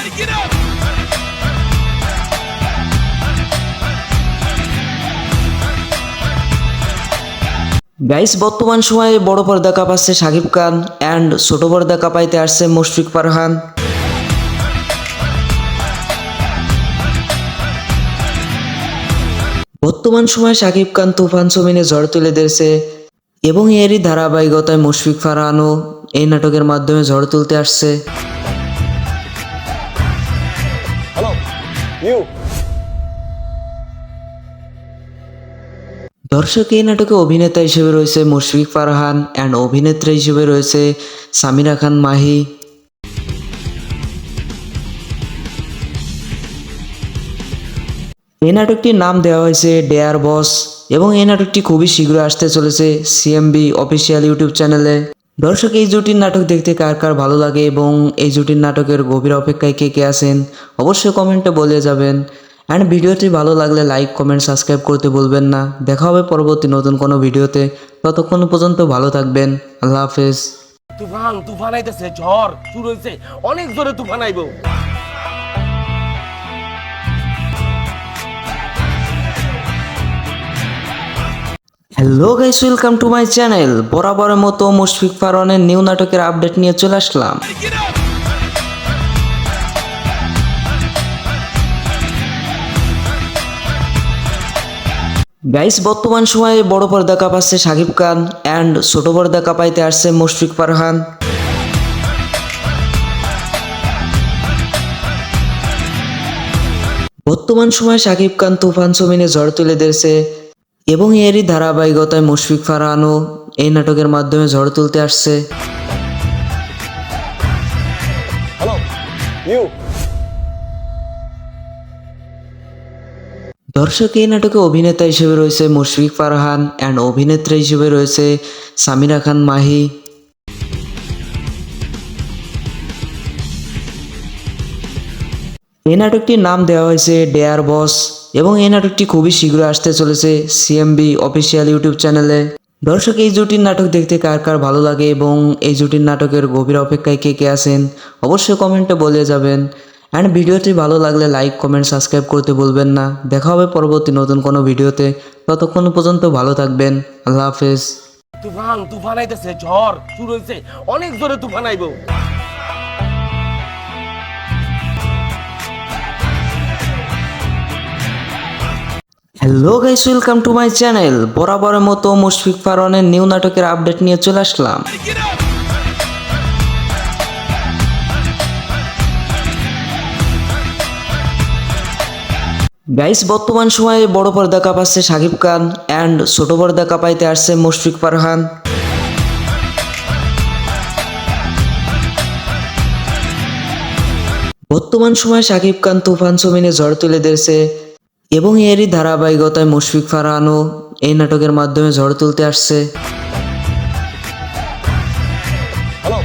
গাইস, বর্তমান সময়ে বড় পর্দা কাঁপাচ্ছে শাকিব খান অ্যান্ড ছোট পর্দা কাঁপাইতে আসছে মুশফিক ফারহান। বর্তমান সময়ে শাকিব খান তুফান জমিনে ঝড় তুলে দিয়েছে এবং এরই ধারাবাহিকতায় মুশফিক ফারহানও এই নাটকের মাধ্যমে ঝড় তুলতে আসছে। দর্শক, এই নাটকে অভিনেতা হিসেবে রয়েছে মুশফিক ফারহান অ্যান্ড অভিনেত্রী হিসেবে রয়েছে সামিরা খান মাহি। এই নাটকটির নাম দেওয়া হয়েছে ডেয়ার বস এবং এই নাটকটি খুবই শীঘ্রই আসতে চলেছে সিএমবি অফিসিয়াল ইউটিউব চ্যানেলে। দর্শক, এই জুটির নাটক দেখতে কার কার ভালো লাগে এবং এই জুটির নাটকের গভীর অপেক্ষায় কে কে আছেন অবশ্যই কমেন্টে বলে যাবেন। অ্যান্ড ভিডিওটি ভালো লাগলে লাইক কমেন্ট সাবস্ক্রাইব করতে ভুলবেন না। দেখা হবে পরবর্তী নতুন কোনো ভিডিওতে। ততক্ষণ পর্যন্ত ভালো থাকবেন। আল্লাহ হাফেজ। তুফান আইতেছে, ঝড় শুরু হয়েছে, অনেক জোরে তুফান আইবো। Hello guys, welcome to my channel. বরাবরের মতো মুশফিক ফারহানের নিউ নাটকের আপডেট নিয়ে চলে আসলাম। গাইস, বর্তমান সময়ে বড় পর্দা কাঁপাচ্ছে শাকিব খান অ্যান্ড ছোট পর্দা কাঁপাইতে আসছে মুশফিক ফারহান। বর্তমান সময়ে শাকিব খান তুফান জমিনে ঝড় তুলে দিয়েছে এবং এরই ধারাবাহিকতায় মুশফিক ফারহানও এই নাটকের মাধ্যমে ঝড় তুলতে আসছে। ইউ দর্শক এই নাটকে অভিনেতা হিসেবে রয়েছে মুশফিক ফারহান অ্যান্ড অভিনেত্রী হিসেবে রয়েছে সামিরা খান মাহি। এই নাটকটির নাম দেওয়া হয়েছে ডেয়ার বস এবং এই নাটকটি খুবই শীঘ্রই আসতে চলেছে সিএমবি অফিসিয়াল ইউটিউব চ্যানেলে। দর্শক এই জুটির নাটক দেখতে কার কার ভালো লাগে এবং এই জুটির নাটকের গভীর অপেক্ষায় কে কে আছেন অবশ্যই কমেন্টে বলে যাবেন। অ্যান্ড ভিডিওটি ভালো লাগলে লাইক কমেন্ট সাবস্ক্রাইব করতে ভুলবেন না। দেখা হবে পরবর্তী নতুন কোনো ভিডিওতে, ততক্ষণ পর্যন্ত ভালো থাকবেন। আল্লাহ হাফেজ। তুফান আইতেছে, ঝড় শুরু হয়েছে, অনেক জোরে তুফান আইবো। Hello guys, welcome to my channel. বরাবরের মতো মুশফিক ফারহানের নিউ নাটকের আপডেট নিয়ে চলে আসলাম। গাইস, বর্তমান সময়ে বড় পর্দা কাঁপাচ্ছে শাকিব খান অ্যান্ড ছোট পর্দা কাঁপাইতে আসছে মুশফিক ফারহান। বর্তমান সময়ে শাকিব খান তুফান ছবি নিয়ে ঝড় তুলে দিয়েছে এবং এরই ধারাবাহিকতায় মুশফিক ফারহানও এই নাটকের মাধ্যমে ঝড় তুলতে আসছে। হ্যালো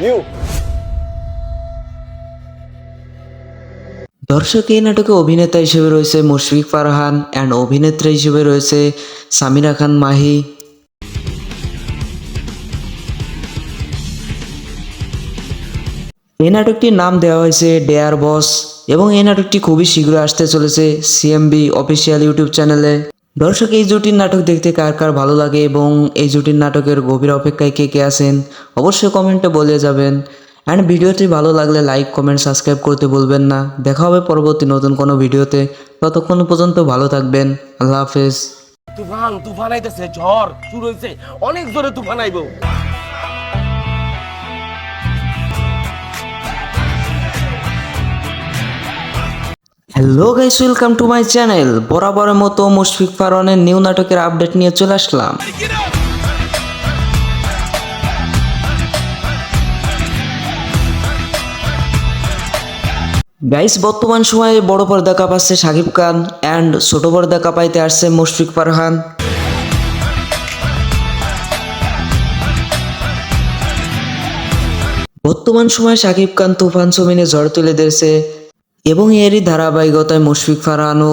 ইউ দর্শক এই নাটকে অভিনেতা হিসেবে রয়েছে মুশফিক ফারহান অ্যান্ড অভিনেত্রী হিসেবে রয়েছে সামিরা খান মাহি। এই নাটকটির নাম দেওয়া হয়েছে ডেয়ার বস এবং এই নাটকটি খুবই শীঘ্রই আসতে চলেছে সিএমবি অফিসিয়াল ইউটিউব চ্যানেলে। দর্শক এই জুটির নাটক দেখতে কার কার ভালো লাগে এবং এই জুটির নাটকের গভীর অপেক্ষায় কে কে আছেন অবশ্যই কমেন্টে বলে যাবেন। অ্যান্ড ভিডিওটি ভালো লাগলে লাইক কমেন্ট সাবস্ক্রাইব করতে ভুলবেন না। দেখা হবে পরবর্তী নতুন কোনো ভিডিওতে, ততক্ষণ পর্যন্ত ভালো থাকবেন। আল্লাহ হাফেজ। তুফান আইতেছে, ঝড় শুরু হয়েছে, অনেক জোরে তুফান আইবো। Hello guys, welcome to my channel. বরাবরের মতো মুশফিক ফারহানের নিউ নাটকের আপডেট নিয়ে চলে আসলাম। গাইস, বর্তমান সময়ে বড় পর্দা কাঁপাচ্ছে শাকিব খান অ্যান্ড ছোট পর্দা কাঁপাইতে আসছে মুশফিক ফারহান। বর্তমান সময়ে শাকিব খান তুফান ছবি নিয়ে ঝড় তুলে দিয়েছে এবং এরই ধারাবাহিকতায় মুশফিক ফারহানও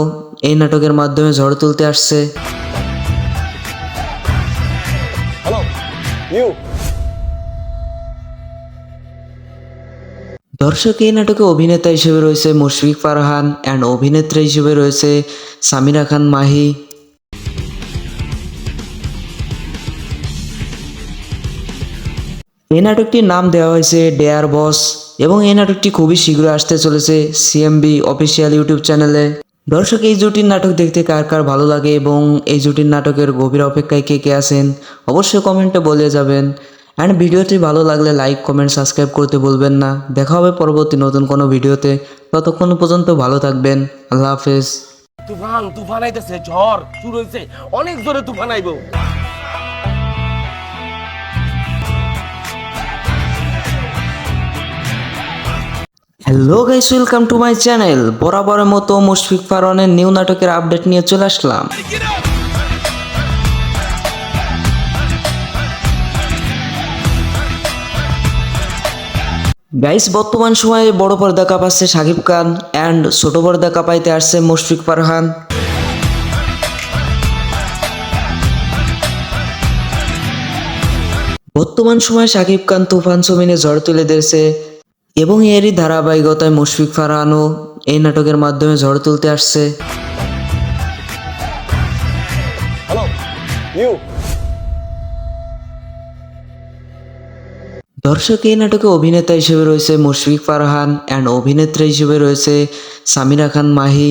এই নাটকের মাধ্যমে ঝড় তুলতে আসছে। হ্যালো ইউ দর্শক এই নাটকে অভিনেতা হিসেবে রয়েছে মুশফিক ফারহান অ্যান্ড অভিনেত্রী হিসেবে রয়েছে সামিরা খান মাহি। এই নাটকটির নাম দেওয়া হয়েছে ডেয়ার বস এবং এই নাটকটি খুবই শীঘ্রই আসতে চলেছে সিএমবি অফিসিয়াল ইউটিউব চ্যানেলে। দর্শক এই জুটির নাটক দেখতে কার কার ভালো লাগে এবং এই জুটির নাটকের গভীর অপেক্ষায় কে কে আছেন অবশ্যই কমেন্টে বলে যাবেন। অ্যান্ড ভিডিওটি ভালো লাগলে লাইক কমেন্ট সাবস্ক্রাইব করতে ভুলবেন না। দেখা হবে পরবর্তী নতুন কোনো ভিডিওতে, ততক্ষণ পর্যন্ত ভালো থাকবেন। আল্লাহ হাফেজ। তুফান আইতেছে, ঝড় শুরু হয়েছে, অনেক জোরে তুফান আইবো। Hello guys, welcome to my channel. বরাবরের মতো মুশফিক ফারহানের নিউ নাটকের আপডেট নিয়ে চলে আসলাম। গাইস, বর্তমান সময়ে বড় পর্দা কাঁপাচ্ছে শাকিব খান অ্যান্ড ছোট পর্দা কাঁপাইতে আসছে মুশফিক ফারহান। বর্তমান সময়ে শাকিব খান তুফান ছবি নিয়ে ঝড় তুলে দিয়েছে এবং এরই ধারাবাহিকতায় মুশফিক ফারহানও এই নাটকের মাধ্যমে ঝড় তুলতে আসছে। হ্যালো ইউ দর্শক এই নাটকে অভিনেতা হিসেবে রয়েছে মুশফিক ফারহান অ্যান্ড অভিনেত্রী হিসেবে রয়েছে সামিরা খান মাহি।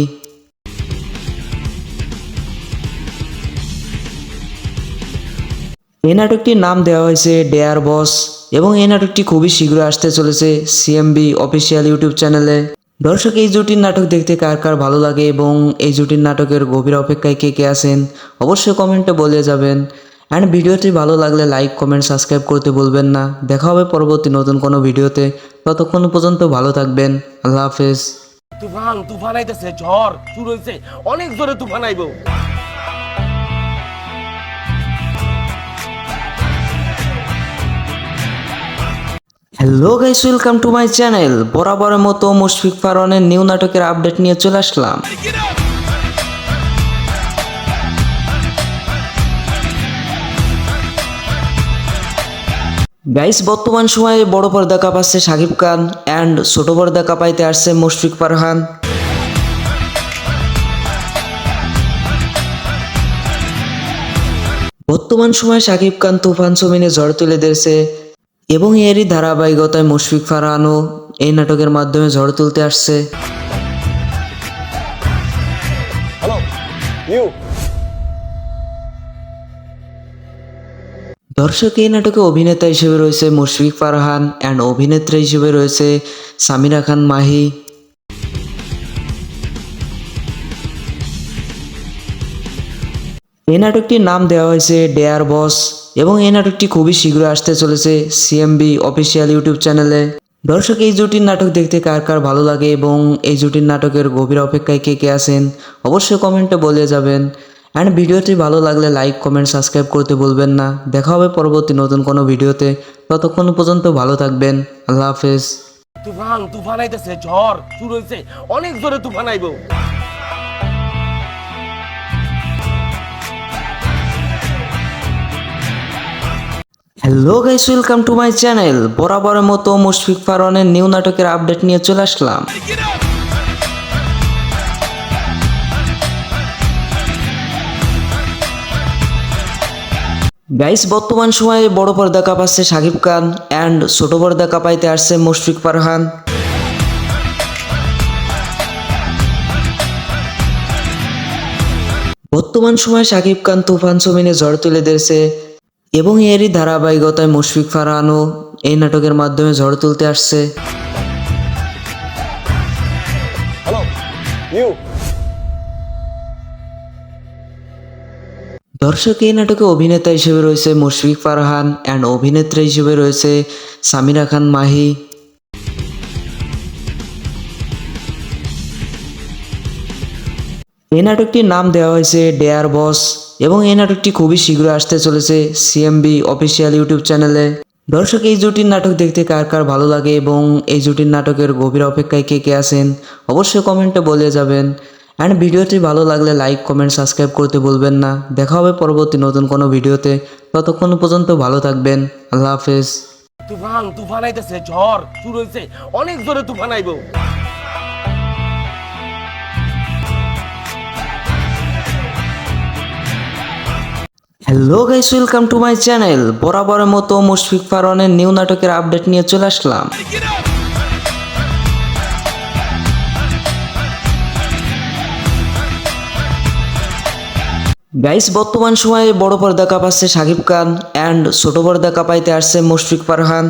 এই নাটকটির নাম দেওয়া হয়েছে ডেয়ার বস এবং এই নাটকটি খুবই শীঘ্রই আসতে চলেছে সিএমবি অফিসিয়াল ইউটিউব চ্যানেলে। দর্শক এই জুটির নাটক দেখতে কার কার ভালো লাগে এবং এই জুটির নাটকের গভীর অপেক্ষায় কে কে আছেন অবশ্যই কমেন্টে বলে যাবেন। অ্যান্ড ভিডিওটি ভালো লাগলে লাইক কমেন্ট সাবস্ক্রাইব করতে ভুলবেন না। দেখা হবে পরবর্তী নতুন কোনো ভিডিওতে। ততক্ষণ পর্যন্ত ভালো থাকবেন। আল্লাহ হাফেজ। তুফান আইতেছে, ঝড় শুরু হয়েছে, অনেক জোরে তুফান আইবো। Hello guys, welcome to my channel. বরাবরের মতো মুশফিক ফারহানের নিউ নাটকের আপডেট নিয়ে চলে আসলাম। গাইস, বর্তমান সময়ে বড় পর্দা কাঁপাচ্ছে শাকিব খান অ্যান্ড ছোট পর্দা কাঁপাইতে আসছে মুশফিক ফারহান। বর্তমান সময়ে শাকিব খান তুফান ছবিনে ঝড় তুলে দিয়েছে এবং এরই ধারাবাহিকতায় মুশফিক ফারহানও এই নাটকের মাধ্যমে ঝড় তুলতে আসছে। দর্শক, এই নাটকে অভিনেতা হিসেবে রয়েছে মুশফিক ফারহান অ্যান্ড অভিনেত্রী হিসেবে রয়েছে সামিরা খান মাহি। এই নাটকটির নাম দেওয়া হয়েছে ডেয়ার বস এবং এই নাটকটি খুবই শীঘ্রই আসতে চলেছে সিএমবি অফিসিয়াল ইউটিউব চ্যানেলে। দর্শক, এই জুটির নাটক দেখতে কার কার ভালো লাগে এবং এই জুটির নাটকের গভীর অপেক্ষায় কে কে আছেন অবশ্যই কমেন্টে বলে যাবেন। অ্যান্ড ভিডিওটি ভালো লাগলে লাইক কমেন্ট সাবস্ক্রাইব করতে ভুলবেন না। দেখা হবে পরবর্তী নতুন কোনো ভিডিওতে। ততক্ষণ পর্যন্ত ভালো থাকবেন। আল্লাহ হাফেজ। তুফান আইতেছে, ঝড় শুরু হয়েছে, অনেক জোরে তুফান আইবো। Hello guys, welcome to my channel. বরাবরের মতো মুশফিক ফারহানের নিউ নাটকের আপডেট নিয়ে চলে আসলাম। গাইস, বর্তমান সময়ে বড় পর্দা কাঁপাচ্ছে শাকিব খান অ্যান্ড ছোট পর্দা কাঁপাইতে আসছে মুশফিক ফারহান। বর্তমান সময়ে শাকিব খান তুফান ছবিনে ঝড় তুলে দিয়েছে এবং এরই ধারাবাহিকতায় মুশফিক ফারহানও এই নাটকের মাধ্যমে ঝড় তুলতে আসছে। দর্শক, এই নাটকে অভিনেতা হিসেবে রয়েছে মুশফিক ফারহান অ্যান্ড অভিনেত্রী হিসেবে রয়েছে সামিরা খান মাহি। এই নাটকটির নাম দেওয়া হয়েছে ডেয়ার বস এবং এই নাটকটি খুবই শীঘ্রই আসতে চলেছে সিএমবি অফিসিয়াল ইউটিউব চ্যানেলে। দর্শক, এই জুটির নাটক দেখতে কার কার ভালো লাগে এবং এই জুটির নাটকের গভীর অপেক্ষায় কে কে আছেন অবশ্যই কমেন্টে বলে যাবেন। অ্যান্ড ভিডিওটি ভালো লাগলে লাইক কমেন্ট সাবস্ক্রাইব করতে ভুলবেন না। দেখা হবে পরবর্তী নতুন কোনো ভিডিওতে। ততক্ষণ পর্যন্ত ভালো থাকবেন। আল্লাহ হাফেজ। তুফান আইতেছে, ঝড় শুরু হয়েছে, অনেক জোরে তুফান আইবো। Hello guys, welcome to my channel. বরাবরের মতো মুশফিক ফারহানের নিউ নাটকের আপডেট নিয়ে চলে আসলাম। গাইস, বর্তমান সময়ে বড় পর্দা কাঁপাচ্ছে শাকিব খান অ্যান্ড ছোট পর্দা কাঁপাইতে আসছে মুশফিক ফারহান।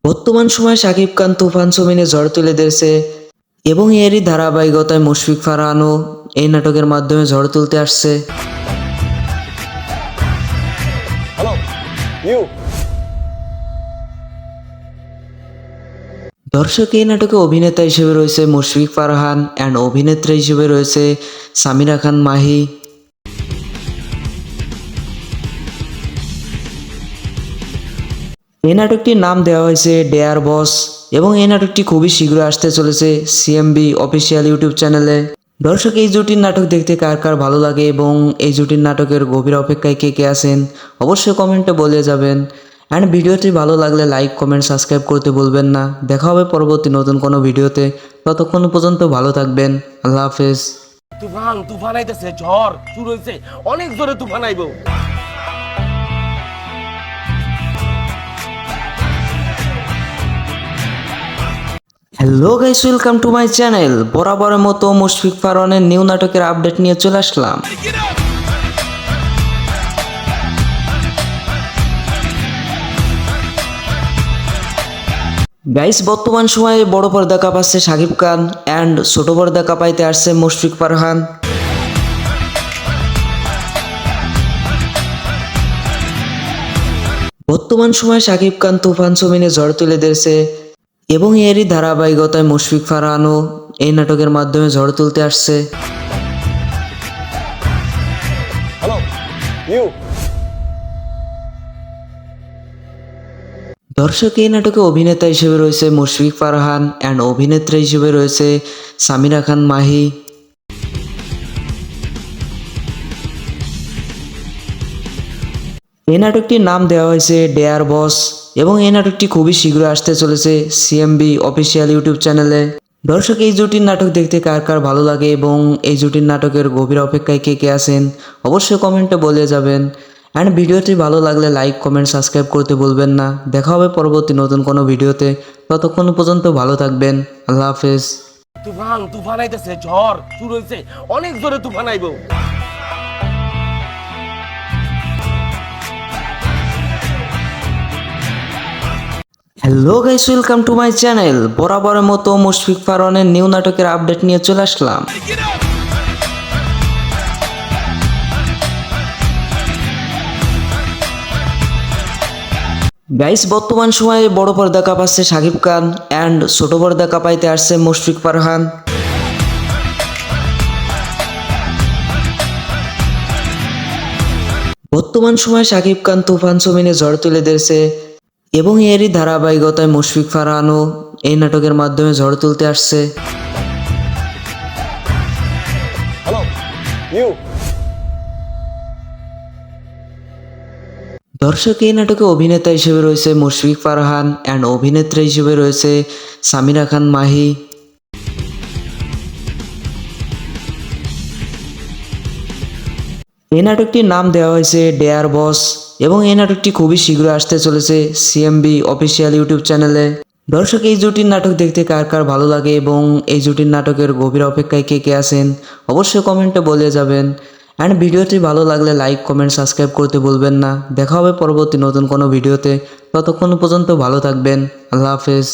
বর্তমান সময়ে শাকিব খান তুফান ছবিনে ঝড় তুলে দিয়েছে এবং এরই ধারাবাহিকতায় মুশফিক ফারহানও এই নাটকের মাধ্যমে ঝড় তুলতে আসছে। দর্শক, এই নাটকে অভিনেতা হিসেবে রয়েছে মুশফিক ফারহান অ্যান্ড অভিনেত্রী হিসেবে রয়েছে সামিরা খান মাহি। এই নাটকটির নাম দেওয়া হয়েছে ডেয়ার বস এবং এই নাটকটি খুবই শীঘ্রই আসতে চলেছে সিএমবি অফিসিয়াল ইউটিউব চ্যানেলে। দর্শক, এই জুটির নাটক দেখতে কার কার ভালো লাগে এবং এই জুটির নাটকের গভীর অপেক্ষায় কে কে আছেন অবশ্যই কমেন্টে বলে যাবেন। অ্যান্ড ভিডিওটি ভালো লাগলে লাইক কমেন্ট সাবস্ক্রাইব করতে ভুলবেন না। দেখা হবে পরবর্তী নতুন কোনো ভিডিওতে। ততক্ষণ পর্যন্ত ভালো থাকবেন। আল্লাহ হাফেজ। তুফান আইতেছে, ঝড় শুরু হয়েছে, অনেক জোরে তুফান আইবো। Hello guys, welcome to my channel. বরাবরের মতো মুশফিক ফারহানের নিউ নাটকের আপডেট নিয়ে চলে আসলাম। গাইস, বর্তমান সময়ে বড় পর্দা কাঁপাচ্ছে শাকিব খান অ্যান্ড ছোট পর্দা কাঁপাইতে আসছে মুশফিক ফারহান। বর্তমান সময়ে শাকিব খান তুফান ছবিনে ঝড় তুলে দিয়েছে এবং এরই ধারাবাহিকতায় মুশফিক ফারহানও এই নাটকের মাধ্যমে ঝড় তুলতে আসছে। দর্শক, এই নাটকে অভিনেতা হিসেবে রয়েছে মুশফিক ফারহান অ্যান্ড অভিনেত্রী হিসেবে রয়েছে সামিরা খান মাহি। এই নাটকটির নাম দেওয়া হয়েছে ডেয়ার বস এবং এই নাটকটি খুবই শীঘ্রই আসতে চলেছে সিএমবি অফিসিয়াল ইউটিউব চ্যানেলে। দর্শক, এই জুটির নাটক দেখতে কার কার ভালো লাগে এবং এই জুটির নাটকের গভীর অপেক্ষায় কে কে আছেন অবশ্যই কমেন্টে বলে যাবেন। অ্যান্ড ভিডিওটি ভালো লাগলে লাইক কমেন্ট সাবস্ক্রাইব করতে ভুলবেন না। দেখা হবে পরবর্তী নতুন কোনো ভিডিওতে। ততক্ষণ পর্যন্ত ভালো থাকবেন। আল্লাহ হাফেজ। তুফান আইতেছে, ঝড় শুরু হয়েছে, অনেক জোরে তুফান আইবো। Hello guys, welcome to my channel. বরাবরের মতো মুশফিক ফারহানের নিউ নাটকের আপডেট নিয়ে চলে আসলাম। গাইস, বর্তমান সময়ে বড় পর্দা কাঁপাচ্ছে শাকিব খান অ্যান্ড ছোট পর্দা কাঁপাইতে আসছে মুশফিক ফারহান। বর্তমান সময়ে শাকিব খান তুফান ছবিনে ঝড় তুলে দিয়েছে এবং এরই ধারাবাহিকতায় মুশফিক ফারহানও এই নাটকের মাধ্যমে ঝড় তুলতে আসছে। দর্শক, এই নাটকে অভিনেতা হিসেবে রয়েছে মুশফিক ফারহান অ্যান্ড অভিনেত্রী হিসেবে রয়েছে সামিরা খান মাহি। এই নাটকটির নাম দেওয়া হয়েছে ডেয়ার বস এবং এই নাটকটি খুবই শীঘ্রই আসতে চলেছে সিএমবি অফিসিয়াল ইউটিউব চ্যানেলে। দর্শক, এই জুটির নাটক দেখতে কার কার ভালো লাগে এবং এই জুটির নাটকের গভীর অপেক্ষায় কে কে আছেন অবশ্যই কমেন্টে বলে যাবেন। অ্যান্ড ভিডিওটি ভালো লাগলে লাইক কমেন্ট সাবস্ক্রাইব করতে ভুলবেন না। দেখা হবে পরবর্তী নতুন কোনো ভিডিওতে। ততক্ষণ পর্যন্ত ভালো থাকবেন। আল্লাহ হাফেজ।